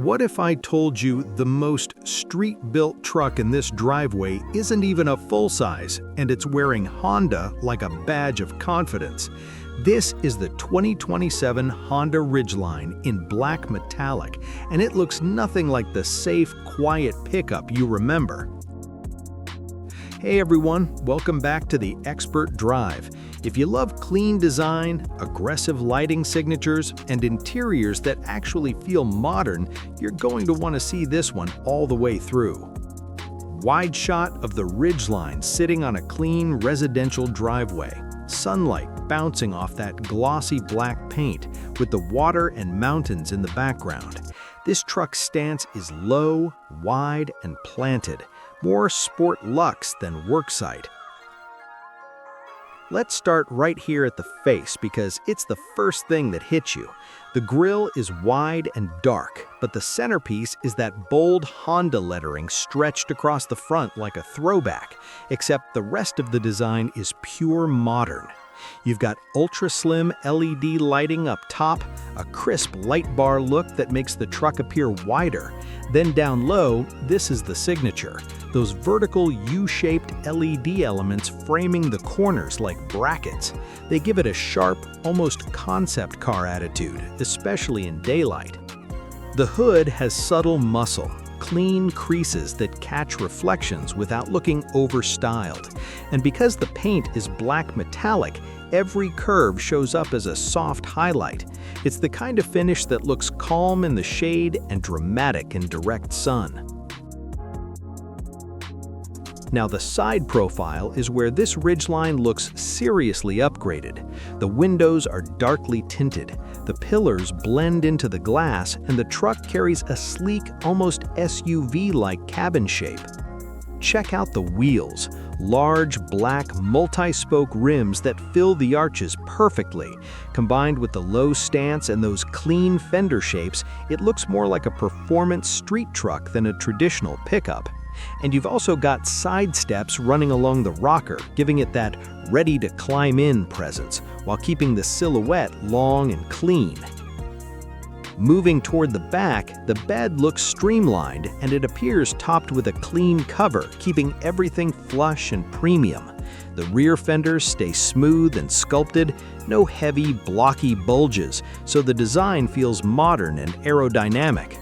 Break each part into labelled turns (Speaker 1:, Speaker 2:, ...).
Speaker 1: What if I told you the most street-built truck in this driveway isn't even a full-size, and it's wearing Honda like a badge of confidence? This is the 2027 Honda Ridgeline in black metallic, and it looks nothing like the safe, quiet pickup you remember. Hey everyone, welcome back to the Expert Drive. If you love clean design, aggressive lighting signatures, and interiors that actually feel modern, you're going to want to see this one all the way through. Wide shot of the Ridgeline sitting on a clean residential driveway. Sunlight bouncing off that glossy black paint with the water and mountains in the background. This truck's stance is low, wide, and planted. More sport luxe than worksite. Let's start right here at the face because it's the first thing that hits you. The grille is wide and dark, but the centerpiece is that bold Honda lettering stretched across the front like a throwback, except the rest of the design is pure modern. You've got ultra-slim LED lighting up top, a crisp light bar look that makes the truck appear wider. Then down low, this is the signature, those vertical U-shaped LED elements framing the corners like brackets. They give it a sharp, almost concept car attitude, especially in daylight. The hood has subtle muscle, clean creases that catch reflections without looking overstyled. And because the paint is black metallic, every curve shows up as a soft highlight. It's the kind of finish that looks calm in the shade and dramatic in direct sun. Now the side profile is where this Ridgeline looks seriously upgraded. The windows are darkly tinted, the pillars blend into the glass, and the truck carries a sleek, almost SUV-like cabin shape. Check out the wheels, large black multi-spoke rims that fill the arches perfectly. Combined with the low stance and those clean fender shapes, it looks more like a performance street truck than a traditional pickup. And you've also got side steps running along the rocker, giving it that ready-to-climb-in presence, while keeping the silhouette long and clean. Moving toward the back, the bed looks streamlined, and it appears topped with a clean cover, keeping everything flush and premium. The rear fenders stay smooth and sculpted, no heavy, blocky bulges, so the design feels modern and aerodynamic.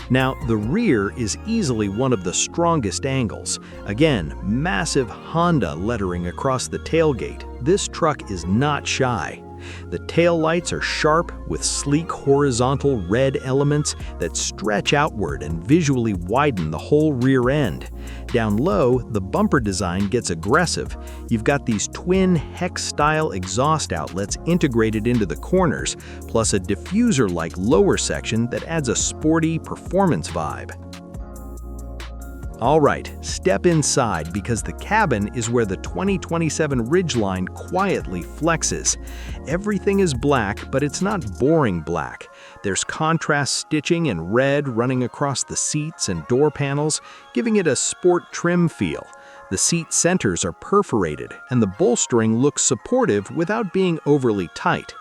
Speaker 1: Now, the rear is easily one of the strongest angles. Again, massive Honda lettering across the tailgate. This truck is not shy. The taillights are sharp with sleek horizontal red elements that stretch outward and visually widen the whole rear end. Down low, the bumper design gets aggressive. You've got these twin hex-style exhaust outlets integrated into the corners, plus a diffuser-like lower section that adds a sporty performance vibe. All right, step inside because the cabin is where the 2027 Ridgeline quietly flexes. Everything is black, but it's not boring black. There's contrast stitching in red running across the seats and door panels, giving it a sport trim feel. The seat centers are perforated, and the bolstering looks supportive without being overly tight.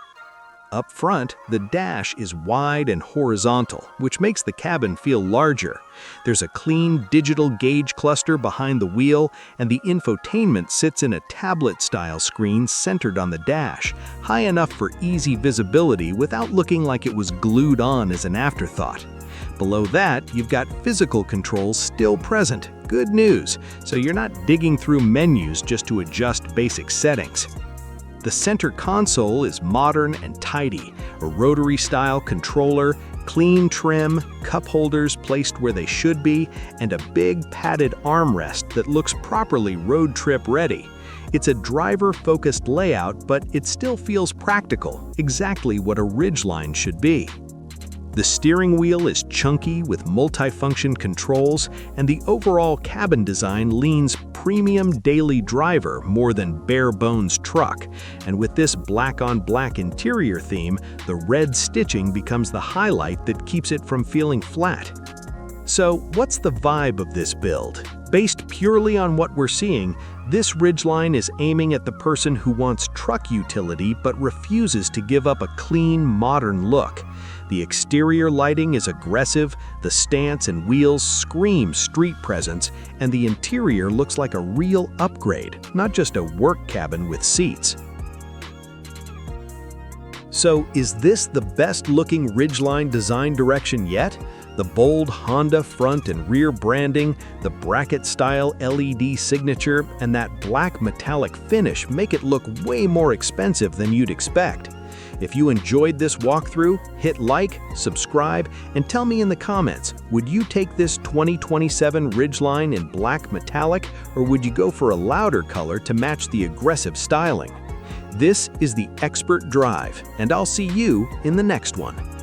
Speaker 1: Up front, the dash is wide and horizontal, which makes the cabin feel larger. There's a clean digital gauge cluster behind the wheel, and the infotainment sits in a tablet-style screen centered on the dash, high enough for easy visibility without looking like it was glued on as an afterthought. Below that, you've got physical controls still present. Good news, so you're not digging through menus just to adjust basic settings. The center console is modern and tidy, a rotary-style controller, clean trim, cup holders placed where they should be, and a big padded armrest that looks properly road trip ready. It's a driver-focused layout, but it still feels practical, exactly what a Ridgeline should be. The steering wheel is chunky with multifunction controls, and the overall cabin design leans premium daily driver more than bare-bones truck. And with this black-on-black interior theme, the red stitching becomes the highlight that keeps it from feeling flat. So, what's the vibe of this build? Based purely on what we're seeing, this Ridgeline is aiming at the person who wants truck utility but refuses to give up a clean, modern look. The exterior lighting is aggressive, the stance and wheels scream street presence, and the interior looks like a real upgrade, not just a work cabin with seats. So, is this the best-looking Ridgeline design direction yet? The bold Honda front and rear branding, the bracket-style LED signature, and that black metallic finish make it look way more expensive than you'd expect. If you enjoyed this walkthrough, hit like, subscribe, and tell me in the comments, would you take this 2027 Ridgeline in black metallic, or would you go for a louder color to match the aggressive styling? This is the Expert Drive, and I'll see you in the next one.